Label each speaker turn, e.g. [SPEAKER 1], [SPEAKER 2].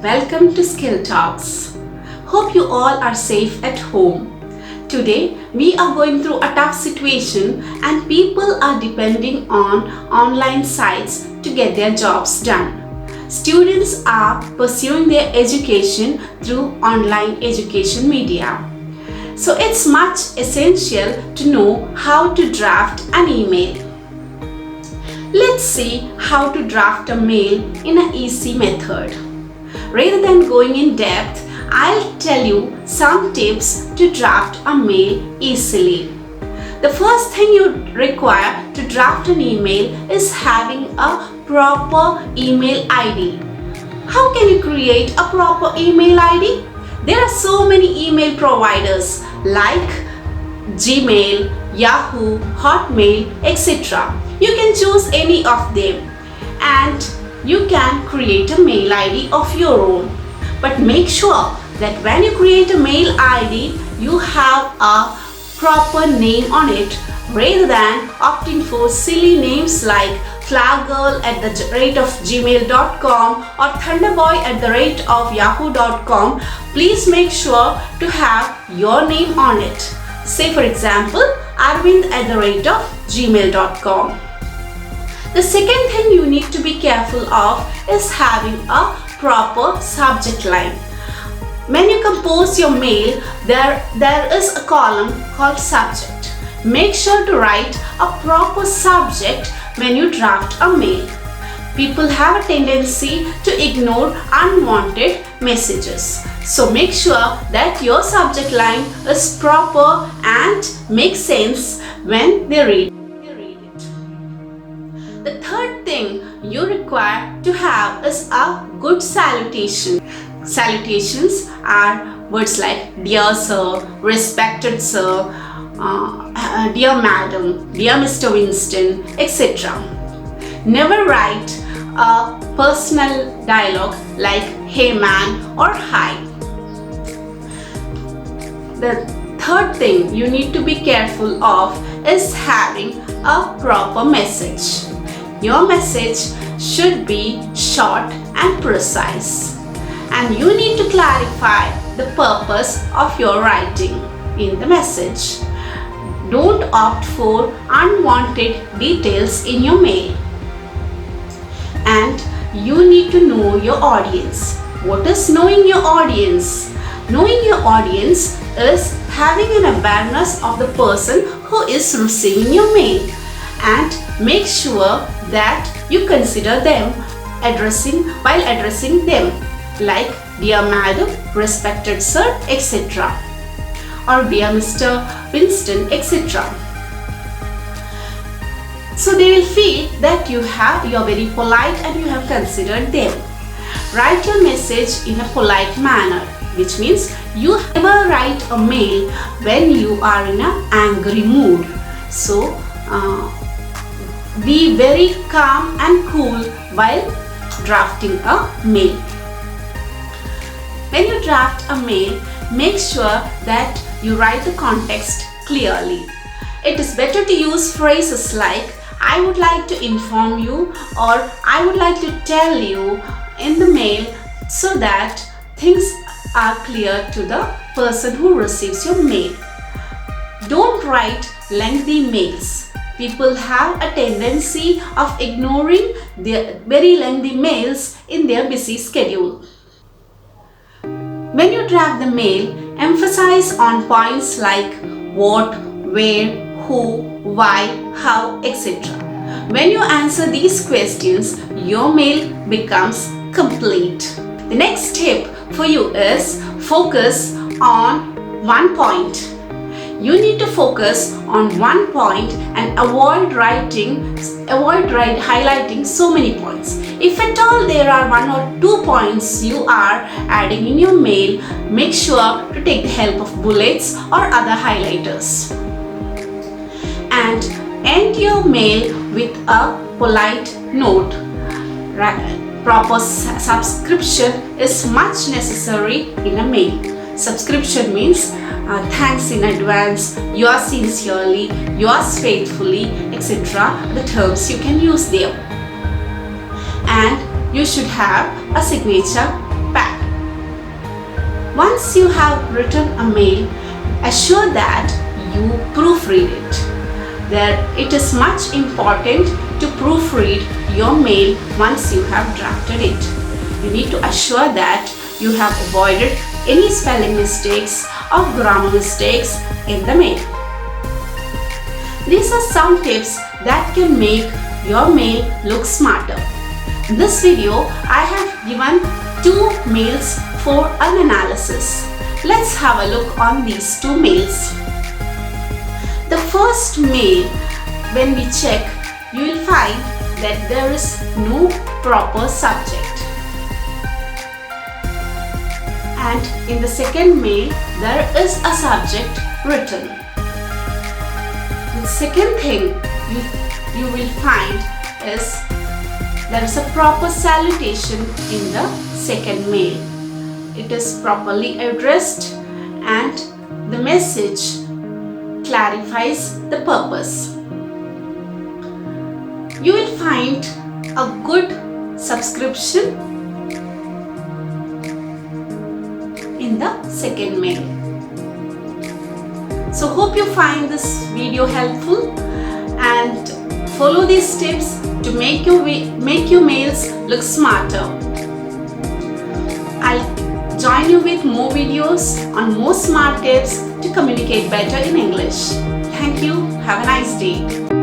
[SPEAKER 1] welcome to Skill Talks. Hope you all are safe at home. Today we are going through a tough situation and people are depending on online sites to get their jobs done. Students are pursuing their education through online education media. So it's much essential to know how to draft an email. Let's see how to draft a mail in an easy method. Rather than going in depth, I'll tell you some tips to draft a mail easily. The first thing you require to draft an email is having a proper email ID. How can you create a proper email ID? There are so many email providers like Gmail, Yahoo, Hotmail, etc. You can choose any of them and you can create a mail ID of your own. But make sure that when you create a mail ID, you have a proper name on it rather than opting for silly names like flagirl@gmail.com or thunderboy@yahoo.com. Please make sure to have your name on it. Say for example, arvind@gmail.com. The second thing you need to be careful of is having a proper subject line. When you compose your mail, there is a column called subject. Make sure to write a proper subject when you draft a mail. People have a tendency to ignore unwanted messages. So make sure that your subject line is proper and makes sense when they read it. The third thing you require to have is a good salutation. Salutations are words like dear sir, respected sir, dear madam, dear Mr. Winston, etc. Never write a personal dialogue like hey man or hi. The third thing you need to be careful of is having a proper message. Your message should be short and precise, and you need to clarify the purpose of your writing in the message. Don't opt for unwanted details in your mail. And you need to know your audience. What is knowing your audience? Knowing your audience is having an awareness of the person who is receiving your mail, and make sure that you consider them while addressing them, like dear madam, respected sir, etc. or dear Mr. Winston, etc. So they will feel that you are very polite and you have considered them. Write your message in a polite manner, which means you never write a mail when you are in an angry mood. So be very calm and cool while drafting a mail. When you draft a mail, make sure that you write the context clearly. It is better to use phrases like I would like to inform you or I would like to tell you in the mail, so that things are clear to the person who receives your mail. Don't write lengthy mails. People have a tendency of ignoring their very lengthy mails in their busy schedule. When you draft the mail, emphasize on points like what, where, who, why, how, etc. When you answer these questions, your mail becomes complete. The next tip for you is focus on one point. You need to focus on one point and avoid highlighting so many points. If at all there are 1 or 2 points you are adding in your mail, make sure to take the help of bullets or other highlighters. And end your mail with a polite note. Proper subscription is much necessary in a mail. Subscription means thanks in advance, yours sincerely, yours faithfully, etc. The terms you can use there. And you should have a signature pack. Once you have written a mail, assure that you proofread it. It is much important to proofread your mail once you have drafted it. You need to assure that you have avoided any spelling mistakes or grammar mistakes in the mail. These are some tips that can make your mail look smarter. In this video, I have given 2 mails for an analysis. Let's have a look on these 2 mails. The first mail, when we check, you will find that there is no proper subject. And in the second mail, there is a subject written. The second thing you will find is there is a proper salutation in the second mail. It is properly addressed and the message clarifies the purpose. You will find a good subscription in the second mail. So hope you find this video helpful and follow these tips to make your mails look smarter. I'll join you with more videos on more smart tips to communicate better in English. Thank you. Have a nice day.